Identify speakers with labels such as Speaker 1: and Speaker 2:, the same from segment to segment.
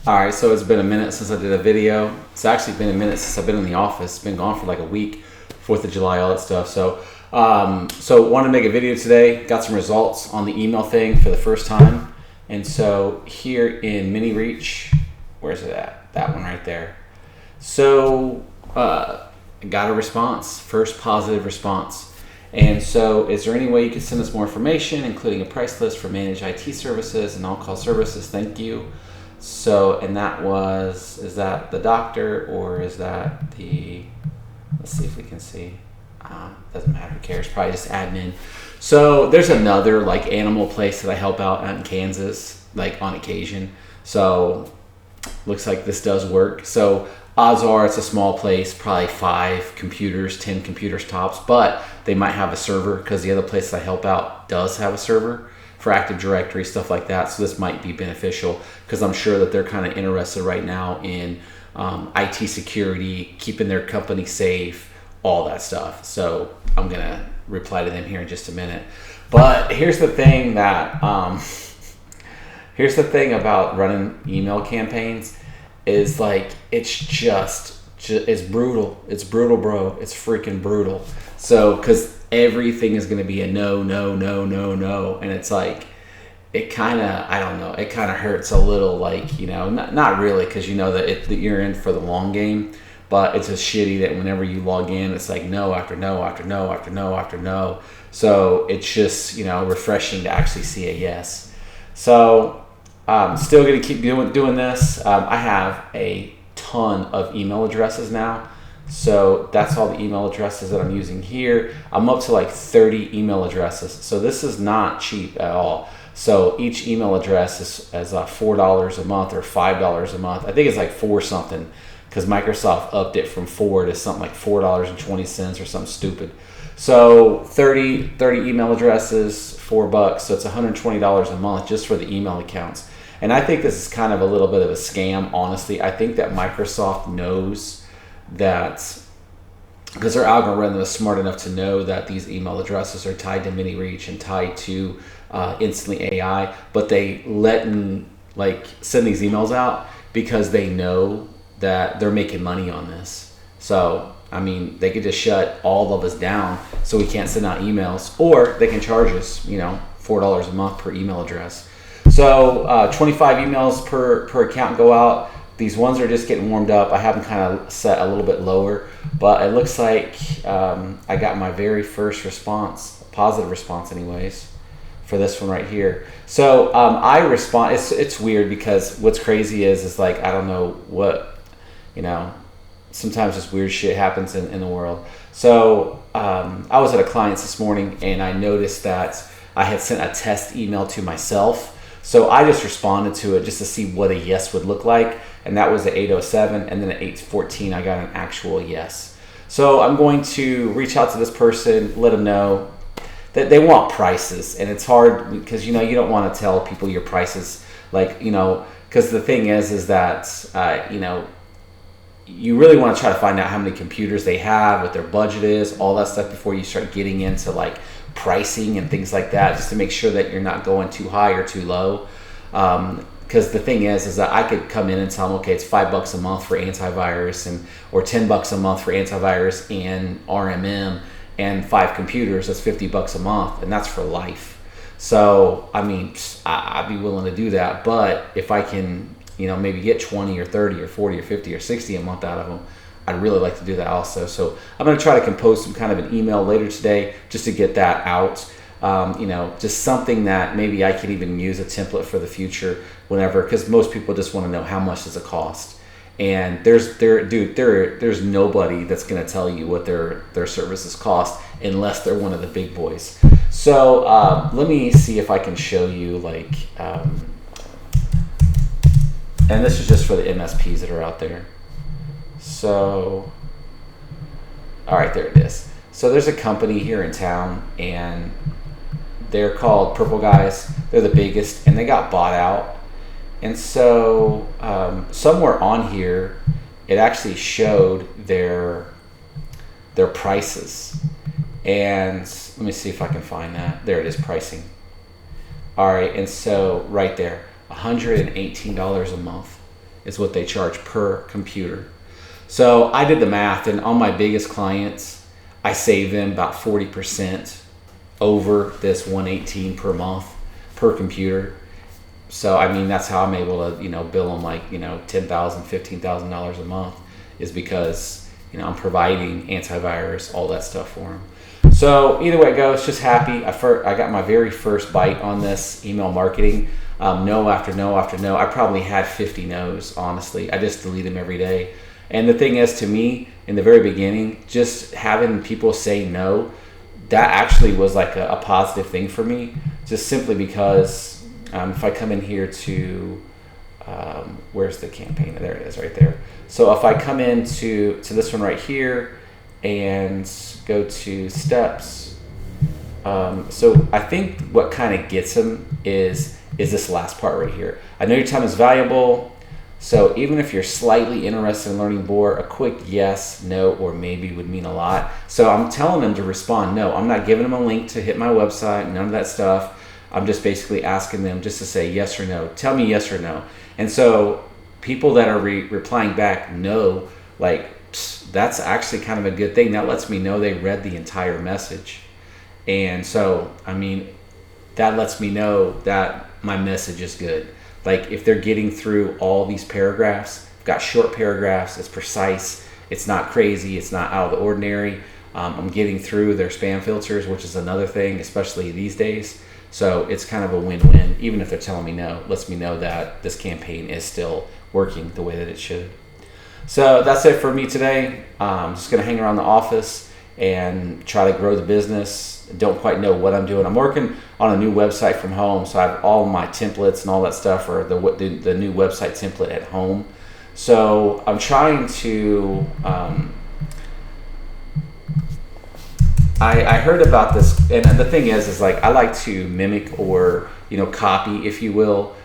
Speaker 1: All right, so it's been a minute since I did a video. It's actually been a minute since I've been in the office. It's been gone for like a week, 4th of July, all that stuff. So wanted to make a video today. Got some results on the email thing for the first time. And so here in Mini Reach, where's it at? That one right there. So got a response, first positive response. And so is there any way you could send us more information, including a price list for managed IT services and on-call services? Thank you. So, and that was, is that the doctor or is that the, let's see if we can see. Doesn't matter, who cares, probably just admin. So there's another like animal place that I help out in Kansas, like on occasion. So looks like this does work. So odds are it's a small place, probably 5 computers, 10 computers tops, but they might have a server because the other place I help out does have a server for Active Directory, stuff like that. So this might be beneficial because I'm sure that they're kind of interested right now in IT security, keeping their company safe, all that stuff. So I'm gonna reply to them here in just a minute. But here's the thing that here's the thing about running email campaigns is like it's just it's brutal. It's brutal, bro. It's freaking brutal. So because everything is going to be a no, and it's like it kind of, I don't know, it kind of hurts a little, like, you know, not really, because you know that you're in for the long game, but it's just shitty that whenever you log in, it's like no after no after no after no after no. So it's just, you know, refreshing to actually see a yes. So still going to keep doing this. I have a ton of email addresses now. So that's all the email addresses that I'm using here. I'm up to like 30 email addresses. So this is not cheap at all. So each email address is $4 a month or $5 a month. I think it's like 4 something because Microsoft upped it from 4 to something like $4.20 or something stupid. So 30 email addresses, $4. So it's $120 a month just for the email accounts. And I think this is kind of a little bit of a scam, honestly. I think that Microsoft knows that, because their algorithm is smart enough to know that these email addresses are tied to Mini Reach and tied to Instantly AI, but they let me like send these emails out because they know that they're making money on this. So I mean, they could just shut all of us down so we can't send out emails, or they can charge us, you know, $4 a month per email address. So 25 emails per account go out. These ones are just getting warmed up. I have them kind of set a little bit lower, but it looks like I got my very first response, positive response anyways, for this one right here. So I respond, it's weird because what's crazy is like, I don't know what, you know, sometimes just weird shit happens in the world. So I was at a client's this morning and I noticed that I had sent a test email to myself. So I just responded to it just to see what a yes would look like. And that was at 8:07, and then at 8:14 I got an actual yes. So I'm going to reach out to this person, let them know that they want prices, and it's hard because, you know, you don't want to tell people your prices, like, you know, because the thing is that you know, you really want to try to find out how many computers they have, what their budget is, all that stuff before you start getting into like pricing and things like that, just to make sure that you're not going too high or too low. Because the thing is that I could come in and tell them, okay, it's $5 a month for antivirus, or $10 a month for antivirus and RMM, and 5 computers. That's $50 a month, and that's for life. So I mean, I'd be willing to do that. But if I can, you know, maybe get 20 or 30 or 40 or 50 or 60 a month out of them, I'd really like to do that also. So I'm going to try to compose some kind of an email later today just to get that out. You know, just something that maybe I could even use a template for the future whenever, because most people just want to know how much does it cost. And there's nobody that's going to tell you what their services cost unless they're one of the big boys. So let me see if I can show you like, and this is just for the MSPs that are out there. So, all right, there it is. So there's a company here in town, and they're called Purple Guys. They're the biggest, and they got bought out. And so somewhere on here, it actually showed their prices. And let me see if I can find that. There it is, pricing. All right, and so right there, $118 a month. is what they charge per computer. So I did the math, and on my biggest clients, I save them about 40% over this $118 per month per computer. So I mean, that's how I'm able to, bill them like, $10,000, $15,000 a month, is because, I'm providing antivirus, all that stuff for them. So either way it goes, just happy. I got my very first bite on this email marketing. No after no after no. I probably had 50 no's, honestly. I just delete them every day. And the thing is, to me, in the very beginning, just having people say no, that actually was like a positive thing for me, just simply because if I come in here to, where's the campaign? There it is right there. So if I come into this one right here and go to steps, so I think what kind of gets them is this last part right here. I know your time is valuable. So even if you're slightly interested in learning more, a quick yes, no, or maybe would mean a lot. So I'm telling them to respond no. I'm not giving them a link to hit my website, none of that stuff. I'm just basically asking them just to say yes or no. Tell me yes or no. And so people that are replying back no, like, that's actually kind of a good thing. That lets me know they read the entire message. And so, I mean, that lets me know that my message is good. Like, if they're getting through all these paragraphs, I've got short paragraphs, it's precise, it's not crazy, it's not out of the ordinary. I'm getting through their spam filters, which is another thing, especially these days. So it's kind of a win-win. Even if they're telling me no, it lets me know that this campaign is still working the way that it should. So that's it for me today. I'm just going to hang around the office and try to grow the business. Don't quite know what I'm doing. I'm working on a new website from home, so I have all my templates and all that stuff, or the new website template at home. So I'm trying to. I heard about this, and the thing is like, I like to mimic or copy, if you will,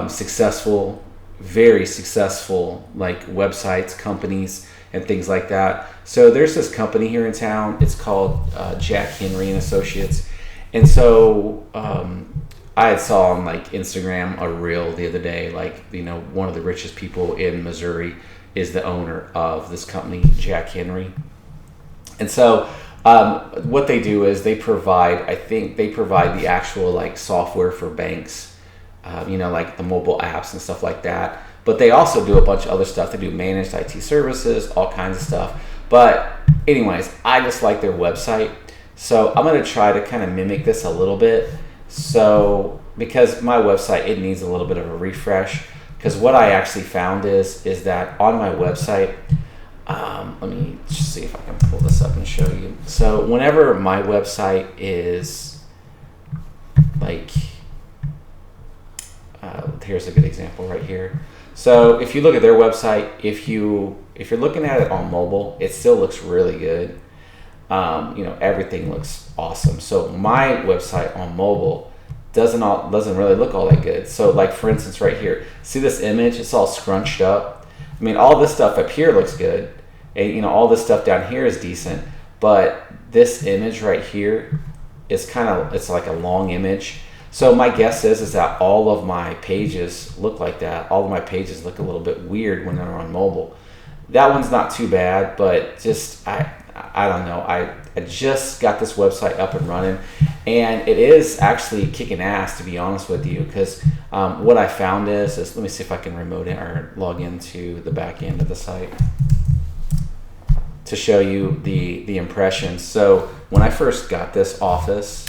Speaker 1: successful, very successful like websites, companies, and things like that. So there's this company here in town. It's called Jack Henry and Associates. And so I had saw on like Instagram a reel the other day, like, one of the richest people in Missouri is the owner of this company, Jack Henry. And so what they do is they provide the actual like software for banks, like the mobile apps and stuff like that. But they also do a bunch of other stuff. They do managed IT services, all kinds of stuff. But anyways, I just like their website. So I'm going to try to kind of mimic this a little bit. So because my website, it needs a little bit of a refresh. Because what I actually found is that on my website, let me just see if I can pull this up and show you. So whenever my website is like, here's a good example right here. So if you look at their website, if you're looking at it on mobile, it still looks really good. Everything looks awesome. So my website on mobile doesn't really look all that good. So like, for instance, right here, see this image? It's all scrunched up. I mean, all this stuff up here looks good, and all this stuff down here is decent. But this image right here is it's like a long image. So my guess is that all of my pages look like that. All of my pages look a little bit weird when they're on mobile. That one's not too bad, but just I don't know. I just got this website up and running, and it is actually kicking ass, to be honest with you. Because what I found is let me see if I can remote it or log into the back end of the site to show you the impressions. So when I first got this office,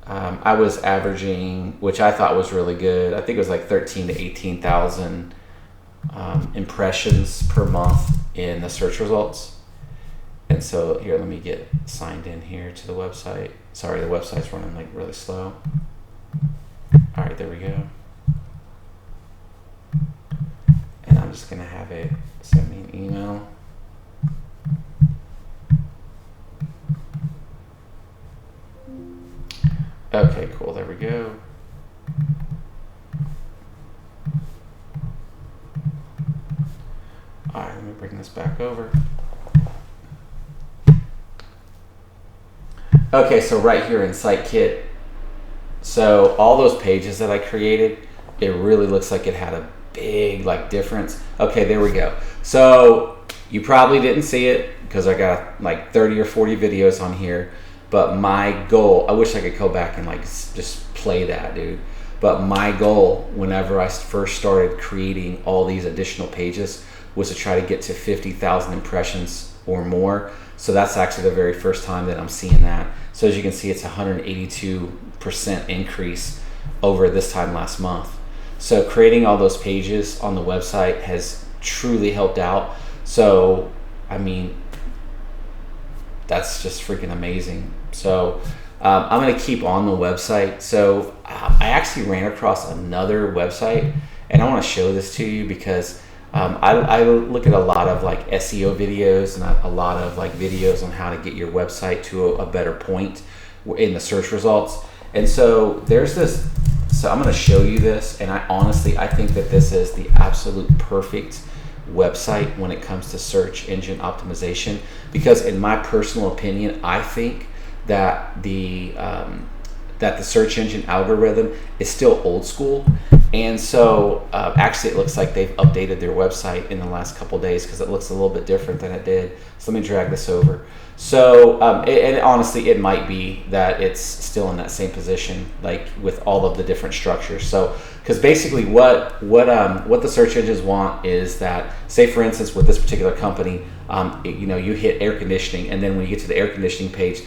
Speaker 1: I was averaging, which I thought was really good. I think it was like 13,000 to 18,000 impressions per month in the search results. And so here, let me get signed in here to the website. Sorry, the website's running like really slow. All right, there we go. And I'm just gonna have it send me an email. Okay, cool, there we go. All right, let me bring this back over. Okay, so right here in SiteKit, so all those pages that I created, it really looks like it had big like difference. Okay, there we go. So you probably didn't see it because I got like 30 or 40 videos on here. But my goal, I wish I could go back and like just play that, dude. But my goal whenever I first started creating all these additional pages was to try to get to 50,000 impressions or more. So that's actually the very first time that I'm seeing that. So as you can see, it's 182% increase over this time last month. So creating all those pages on the website has truly helped out. So, I mean, that's just freaking amazing. So I'm going to keep on the website. So I actually ran across another website, and I want to show this to you because I look at a lot of like SEO videos and a lot of like videos on how to get your website to a better point in the search results. And so there's this, so I'm going to show you this, and I think that this is the absolute perfect website when it comes to search engine optimization, because in my personal opinion, I think that the search engine algorithm is still old school. And so actually it looks like they've updated their website in the last couple of days because it looks a little bit different than it did. So let me drag this over. So and honestly, it might be that it's still in that same position, like with all of the different structures. So because basically what the search engines want is that, say for instance with this particular company, you hit air conditioning, and then when you get to the air conditioning page,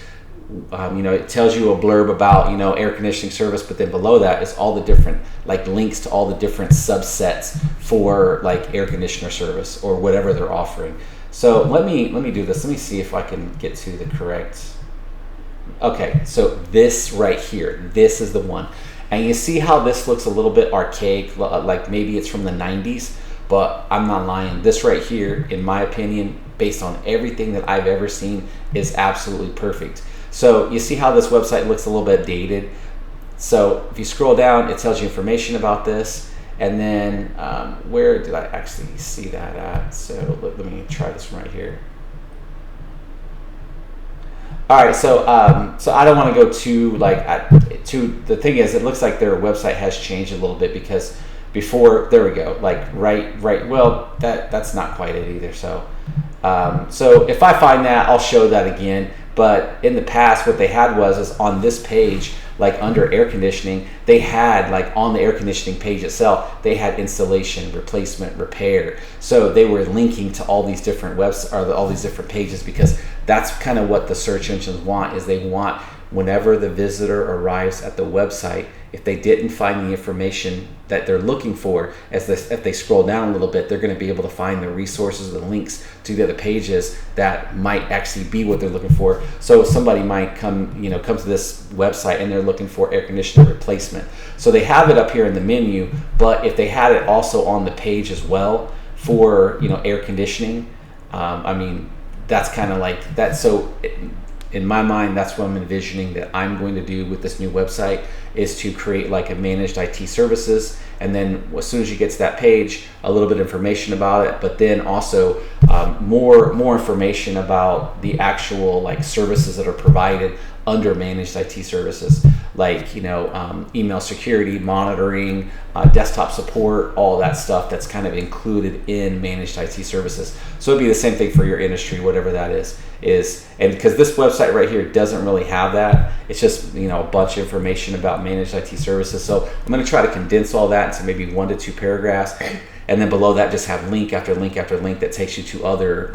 Speaker 1: it tells you a blurb about air conditioning service, but then below that is all the different like links to all the different subsets for like air conditioner service or whatever they're offering. So let me do this. Let me see if I can get to the correct. Okay, so this right here, this is the one, and you see how this looks a little bit archaic, like maybe it's from the 90s, but I'm not lying. This right here, in my opinion, based on everything that I've ever seen, is absolutely perfect. So you see how this website looks a little bit dated. So if you scroll down, it tells you information about this. And then where did I actually see that at? So let me try this one right here. All right, so I don't want to go too the thing is, it looks like their website has changed a little bit, because before, there we go, like right, well, that's not quite it either. So so if I find that, I'll show that again. But in the past, what they had is on this page, like under air conditioning, they had like on the air conditioning page itself, they had installation, replacement, repair. So they were linking to all these different all these different pages, because that's kind of what the search engines want, is they want whenever the visitor arrives at the website, if they didn't find the information that they're looking for, if they scroll down a little bit, they're going to be able to find the resources, the links to the other pages that might actually be what they're looking for. So somebody might come to this website and they're looking for air conditioner replacement. So they have it up here in the menu, but if they had it also on the page as well for air conditioning, I mean, that's kind of like that. So in my mind, that's what I'm envisioning that I'm going to do with this new website, is to create like a managed IT services, and then as soon as you get to that page, a little bit of information about it, but then also more information about the actual like services that are provided under managed IT services, like email security, monitoring, desktop support, all that stuff that's kind of included in managed IT services. So it'd be the same thing for your industry, whatever that is, and because this website right here doesn't really have that, it's just a bunch of information about managed IT services. So I'm going to try to condense all that into maybe 1 to 2 paragraphs, and then below that just have link after link after link that takes you to other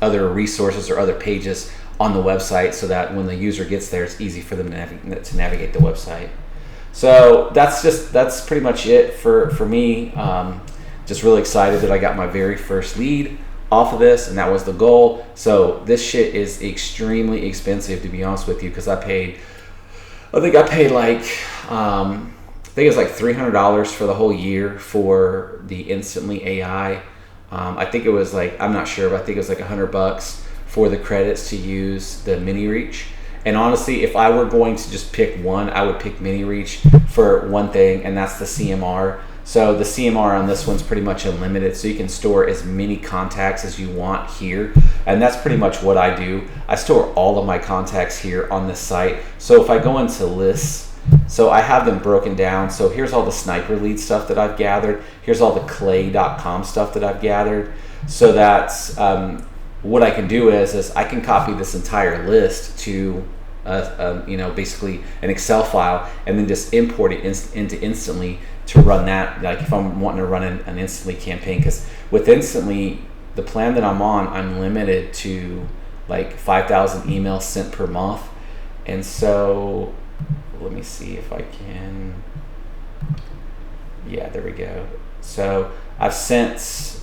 Speaker 1: other resources or other pages on the website, so that when the user gets there, it's easy for them to navigate the website. So that's pretty much it for me. Just really excited that I got my very first lead off of this, and that was the goal. So this shit is extremely expensive, to be honest with you, because I think I paid like I think it was like $300 for the whole year for the Instantly AI. I think it was like, I'm not sure, but I think it was like $100 for the credits to use the mini reach. And honestly, if I were going to just pick one, I would pick mini reach for one thing, and that's the CMR. So the CMR on this one's pretty much unlimited, so you can store as many contacts as you want here. And that's pretty much what I do. I store all of my contacts here on this site. So if I go into lists, So I have them broken down. So here's all the Sniper Lead stuff that I've gathered. Here's all the Clay.com stuff that I've gathered. So that's what I can do is I can copy this entire list to basically an Excel file, and then just import it into Instantly to run that. Like if I'm wanting to run an Instantly campaign, because with Instantly, the plan that I'm on, I'm limited to like 5,000 emails sent per month. And so let me see if I can. Yeah, there we go. So I've sent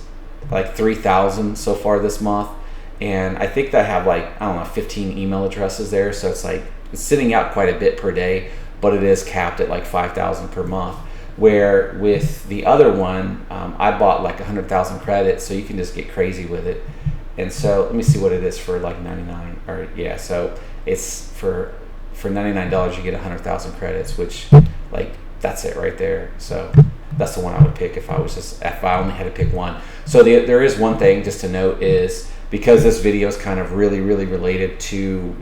Speaker 1: like 3,000 so far this month, and I think that I have like, I don't know, 15 email addresses there. So it's like it's sitting out quite a bit per day, but it is capped at like 5,000 per month. Where with the other one, I bought like 100,000 credits, so you can just get crazy with it. And so let me see what it is for like 99, or yeah, so it's for $99 you get 100,000 credits, which like that's it right there. So that's the one I would pick if I only had to pick one. So there is one thing just to note is, because this video is kind of really related to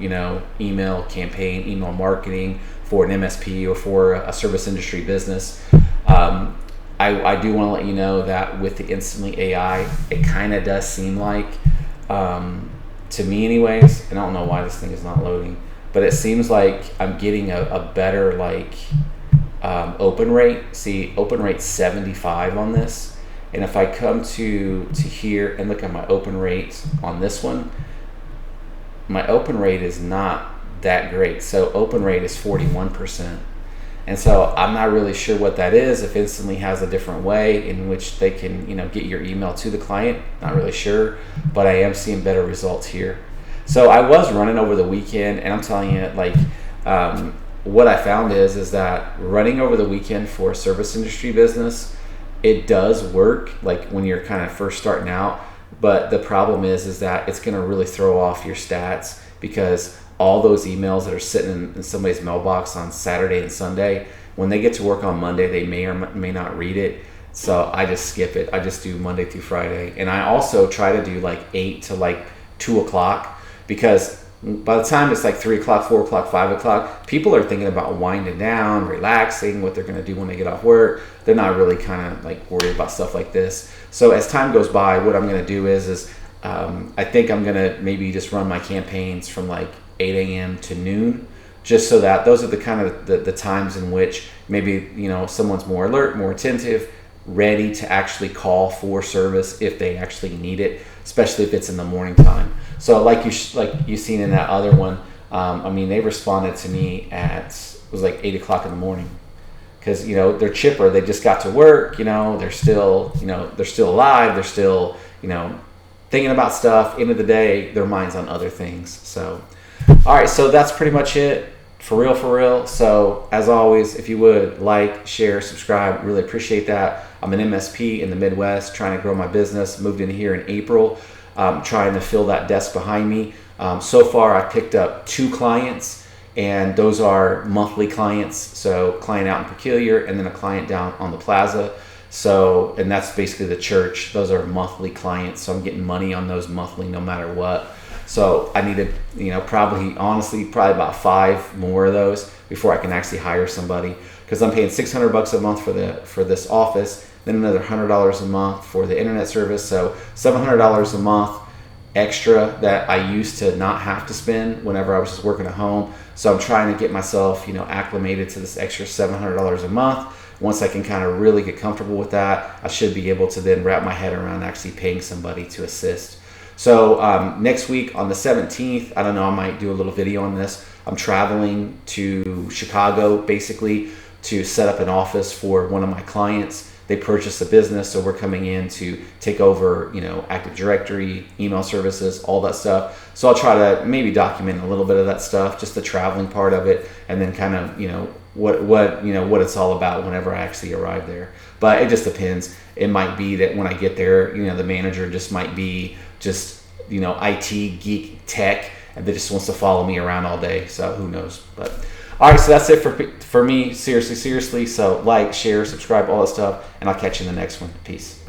Speaker 1: email campaign, email marketing for an MSP or for a service industry business, I do want to let you know that with the Instantly AI, it kind of does seem like, to me anyways, and I don't know why this thing is not loading, but it seems like I'm getting a better like open rate. See, open rate 75 on this, and if I come to here and look at my open rate on this one, my open rate is not that great. So open rate is 41%. And so I'm not really sure what that is, if Instantly has a different way in which they can, get your email to the client. Not really sure, but I am seeing better results here. So I was running over the weekend, and I'm telling you, like, what I found is that running over the weekend for a service industry business, it does work, like when you're kind of first starting out. But the problem is that it's going to really throw off your stats, because all those emails that are sitting in somebody's mailbox on Saturday and Sunday, when they get to work on Monday, they may or may not read it. So I just skip it. I just do Monday through Friday. And I also try to do like 8 to like 2 o'clock, because by the time it's like 3 o'clock, 4 o'clock, 5 o'clock, people are thinking about winding down, relaxing, what they're going to do when they get off work. They're not really kind of like worried about stuff like this. So as time goes by, what I'm going to do is I think I'm going to maybe just run my campaigns from like 8 a.m. to noon, just so that those are the kind of the times in which maybe someone's more alert, more attentive, ready to actually call for service if they actually need it, especially if it's in the morning time. So like you seen in that other one, they responded to me it was like 8 o'clock in the morning, because they're chipper, they just got to work, they're still alive, they're still thinking about stuff. End of the day, their mind's on other things. So all right, so that's pretty much it. For real. So as always, if you would like, share, subscribe, really appreciate that. I'm an MSP in the Midwest trying to grow my business. Moved in here in April, trying to fill that desk behind me. So far, I picked up 2 clients, and those are monthly clients. So client out in Peculiar, and then a client down on the plaza. So, and that's basically the church. Those are monthly clients. So I'm getting money on those monthly no matter what. So I need to, probably about 5 more of those before I can actually hire somebody, because I'm paying $600 a month for this office, then another $100 a month for the internet service. So $700 a month extra that I used to not have to spend whenever I was just working at home. So I'm trying to get myself, acclimated to this extra $700 a month. Once I can kind of really get comfortable with that, I should be able to then wrap my head around actually paying somebody to assist. So next week on the 17th, I don't know, I might do a little video on this. I'm traveling to Chicago basically to set up an office for one of my clients. They purchased a business, so we're coming in to take over, Active Directory, email services, all that stuff. So I'll try to maybe document a little bit of that stuff, just the traveling part of it, and then kind of, what it's all about whenever I actually arrive there. But it just depends. It might be that when I get there, the manager just might be IT geek tech, and they just wants to follow me around all day. So who knows? But all right, so that's it for me. Seriously. So like, share, subscribe, all that stuff, and I'll catch you in the next one. Peace.